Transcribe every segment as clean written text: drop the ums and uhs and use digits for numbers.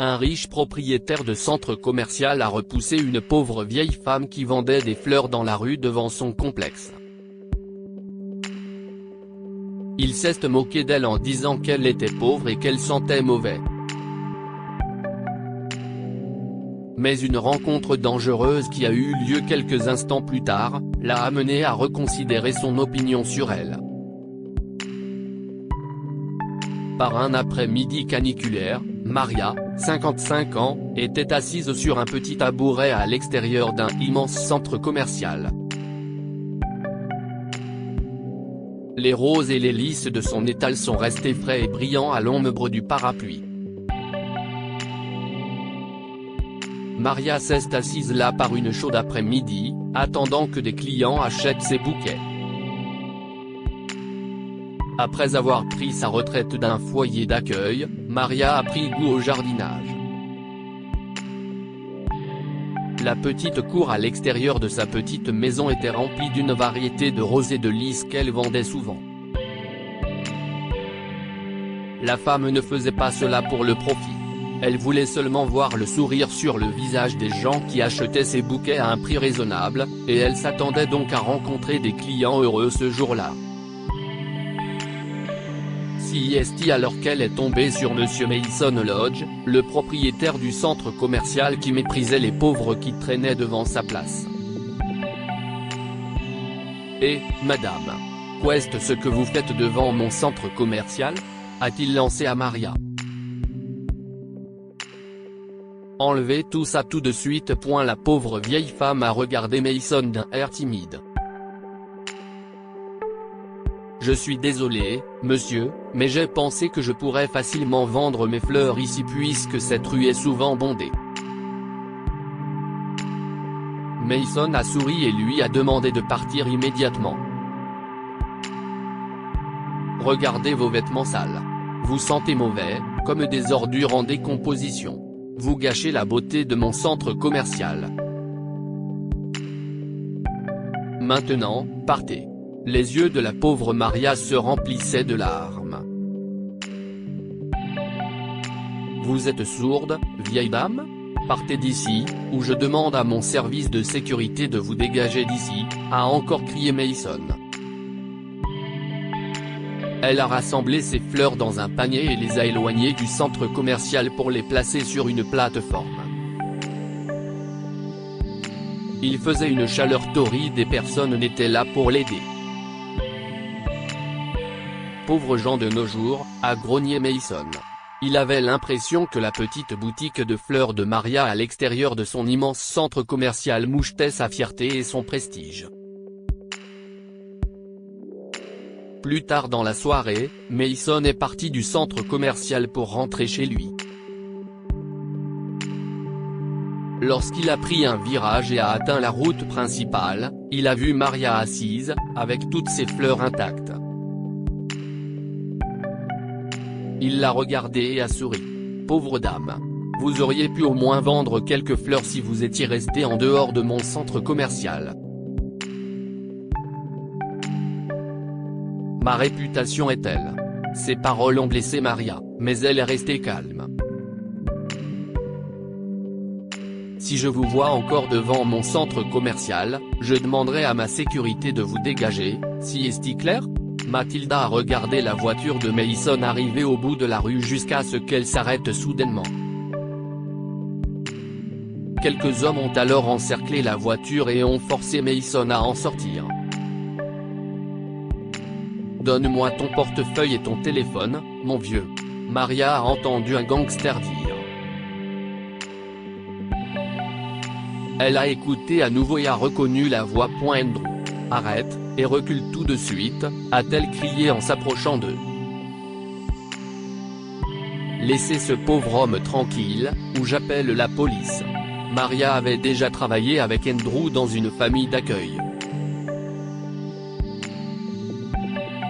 Un riche propriétaire de centre commercial a repoussé une pauvre vieille femme qui vendait des fleurs dans la rue devant son complexe. Il s'est moqué d'elle en disant qu'elle était pauvre et qu'elle sentait mauvais. Mais une rencontre dangereuse qui a eu lieu quelques instants plus tard, l'a amené à reconsidérer son opinion sur elle. Par un après-midi caniculaire, Maria, 55 ans, était assise sur un petit tabouret à l'extérieur d'un immense centre commercial. Les roses et les lys de son étal sont restés frais et brillants à l'ombre du parapluie. Maria s'est assise là par une chaude après-midi, attendant que des clients achètent ses bouquets. Après avoir pris sa retraite d'un foyer d'accueil, Maria a pris goût au jardinage. La petite cour à l'extérieur de sa petite maison était remplie d'une variété de roses et de lys qu'elle vendait souvent. La femme ne faisait pas cela pour le profit. Elle voulait seulement voir le sourire sur le visage des gens qui achetaient ses bouquets à un prix raisonnable, et elle s'attendait donc à rencontrer des clients heureux ce jour-là. Si est alors qu'elle est tombée sur Monsieur Mason Lodge, le propriétaire du centre commercial qui méprisait les pauvres qui traînaient devant sa place. « Eh, madame, qu'est-ce que vous faites devant mon centre commercial ?» a-t-il lancé à Maria. « Enlevez tout ça tout de suite. » La pauvre vieille femme a regardé Mason d'un air timide. « Je suis désolé, monsieur, mais j'ai pensé que je pourrais facilement vendre mes fleurs ici puisque cette rue est souvent bondée. » Mason a souri et lui a demandé de partir immédiatement. « Regardez vos vêtements sales. Vous sentez mauvais, comme des ordures en décomposition. Vous gâchez la beauté de mon centre commercial. Maintenant, partez. » Les yeux de la pauvre Maria se remplissaient de larmes. « Vous êtes sourde, vieille dame ? Partez d'ici, ou je demande à mon service de sécurité de vous dégager d'ici », a encore crié Mason. Elle a rassemblé ses fleurs dans un panier et les a éloignées du centre commercial pour les placer sur une plateforme. Il faisait une chaleur torride et personne n'était là pour l'aider. Pauvres gens de nos jours, a grogné Mason. Il avait l'impression que la petite boutique de fleurs de Maria à l'extérieur de son immense centre commercial mouchetait sa fierté et son prestige. Plus tard dans la soirée, Mason est parti du centre commercial pour rentrer chez lui. Lorsqu'il a pris un virage et a atteint la route principale, il a vu Maria assise, avec toutes ses fleurs intactes. Il l'a regardée et a souri. « Pauvre dame. Vous auriez pu au moins vendre quelques fleurs si vous étiez resté en dehors de mon centre commercial. » Ma réputation est telle. Ces paroles ont blessé Maria, mais elle est restée calme. Si je vous vois encore devant mon centre commercial, je demanderai à ma sécurité de vous dégager, si est-il clair ? Mathilda a regardé la voiture de Mason arriver au bout de la rue jusqu'à ce qu'elle s'arrête soudainement. Quelques hommes ont alors encerclé la voiture et ont forcé Mason à en sortir. « Donne-moi ton portefeuille et ton téléphone, mon vieux. » Maria a entendu un gangster dire. Elle a écouté à nouveau et a reconnu la voix. Andrew. « Arrête, et recule tout de suite », a-t-elle crié en s'approchant d'eux. « Laissez ce pauvre homme tranquille, ou j'appelle la police. » Maria avait déjà travaillé avec Andrew dans une famille d'accueil.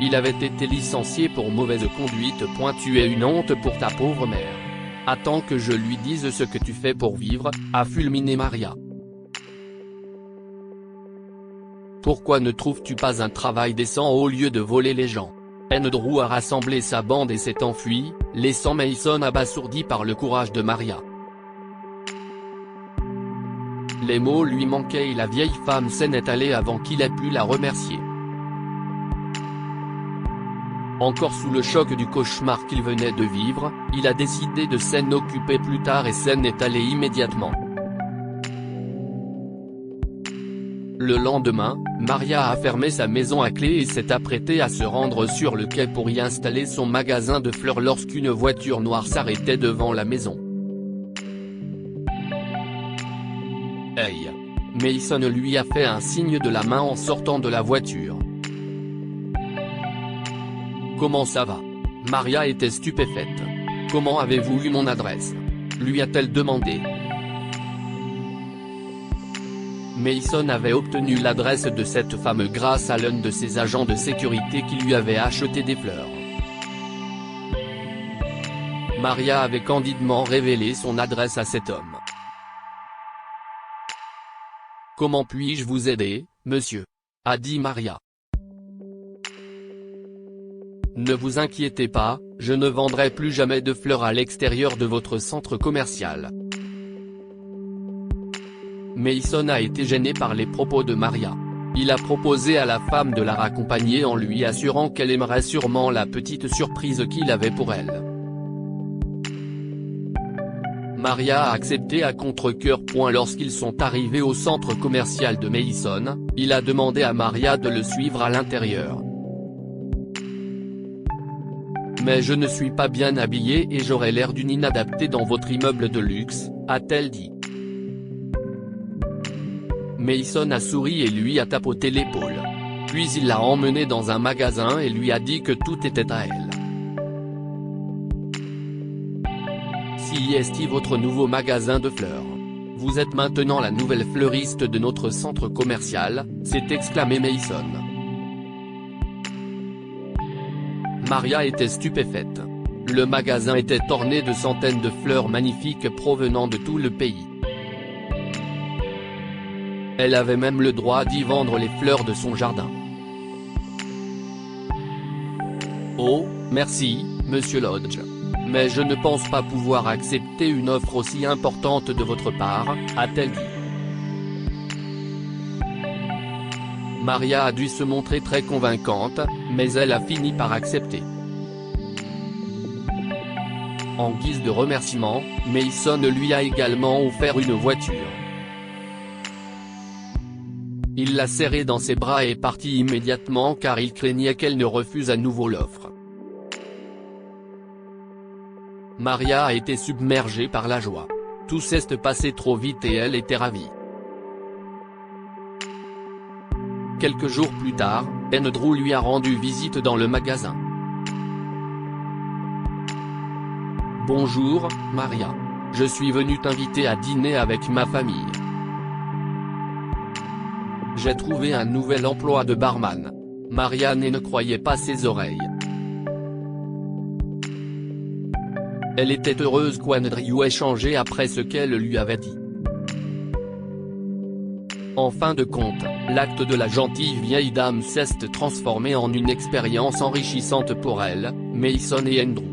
Il avait été licencié pour mauvaise conduite. Tu es une honte pour ta pauvre mère. Attends que je lui dise ce que tu fais pour vivre, a fulminé Maria. Pourquoi ne trouves-tu pas un travail décent au lieu de voler les gens ? Andrew a rassemblé sa bande et s'est enfui, laissant Mason abasourdi par le courage de Maria. Les mots lui manquaient et la vieille femme s'en est allée avant qu'il ait pu la remercier. Encore sous le choc du cauchemar qu'il venait de vivre, il a décidé de s'en occuper plus tard et s'en est allé immédiatement. Le lendemain, Maria a fermé sa maison à clé et s'est apprêtée à se rendre sur le quai pour y installer son magasin de fleurs lorsqu'une voiture noire s'arrêtait devant la maison. Hey! Mason lui a fait un signe de la main en sortant de la voiture. Comment ça va? Maria était stupéfaite. Comment avez-vous eu mon adresse? Lui a-t-elle demandé. Mason avait obtenu l'adresse de cette femme grâce à l'un de ses agents de sécurité qui lui avait acheté des fleurs. Maria avait candidement révélé son adresse à cet homme. « Comment puis-je vous aider, monsieur ?» a dit Maria. « Ne vous inquiétez pas, je ne vendrai plus jamais de fleurs à l'extérieur de votre centre commercial. » Mason a été gêné par les propos de Maria. Il a proposé à la femme de la raccompagner en lui assurant qu'elle aimerait sûrement la petite surprise qu'il avait pour elle. Maria a accepté à contre-cœur. Lorsqu'ils sont arrivés au centre commercial de Mason, il a demandé à Maria de le suivre à l'intérieur. « Mais je ne suis pas bien habillée et j'aurais l'air d'une inadaptée dans votre immeuble de luxe », a-t-elle dit. Mason a souri et lui a tapoté l'épaule. Puis il l'a emmenée dans un magasin et lui a dit que tout était à elle. Si est votre nouveau magasin de fleurs. Vous êtes maintenant la nouvelle fleuriste de notre centre commercial, s'est exclamé Mason. Maria était stupéfaite. Le magasin était orné de centaines de fleurs magnifiques provenant de tout le pays. Elle avait même le droit d'y vendre les fleurs de son jardin. « Oh, merci, monsieur Lodge. Mais je ne pense pas pouvoir accepter une offre aussi importante de votre part, a-t-elle dit. Maria a dû se montrer très convaincante, mais elle a fini par accepter. En guise de remerciement, Mason lui a également offert une voiture. Il l'a serrée dans ses bras et est parti immédiatement car il craignait qu'elle ne refuse à nouveau l'offre. Maria a été submergée par la joie. Tout s'est passé trop vite et elle était ravie. Quelques jours plus tard, Andrew lui a rendu visite dans le magasin. « Bonjour, Maria. Je suis venu t'inviter à dîner avec ma famille. J'ai trouvé un nouvel emploi de barman. » Maria ne croyait pas ses oreilles. Elle était heureuse qu'Andrew ait changé après ce qu'elle lui avait dit. En fin de compte, l'acte de la gentille vieille dame s'est transformé en une expérience enrichissante pour elle, Mason et Andrew.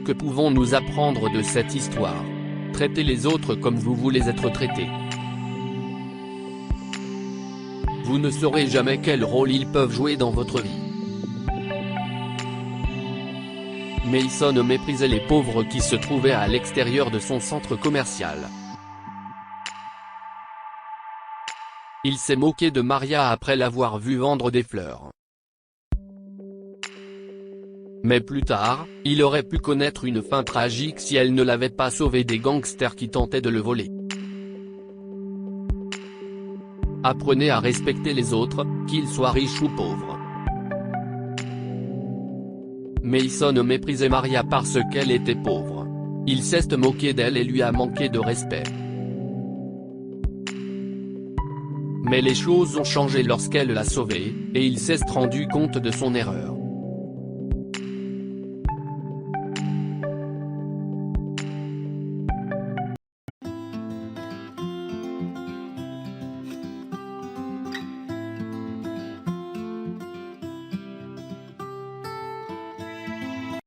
Que pouvons-nous apprendre de cette histoire? Traitez les autres comme vous voulez être traités. Vous ne saurez jamais quel rôle ils peuvent jouer dans votre vie. Mason méprisait les pauvres qui se trouvaient à l'extérieur de son centre commercial. Il s'est moqué de Maria après l'avoir vue vendre des fleurs. Mais plus tard, il aurait pu connaître une fin tragique si elle ne l'avait pas sauvé des gangsters qui tentaient de le voler. Apprenez à respecter les autres, qu'ils soient riches ou pauvres. Mason méprisait Maria parce qu'elle était pauvre. Il s'est moqué d'elle et lui a manqué de respect. Mais les choses ont changé lorsqu'elle l'a sauvé, et il s'est rendu compte de son erreur.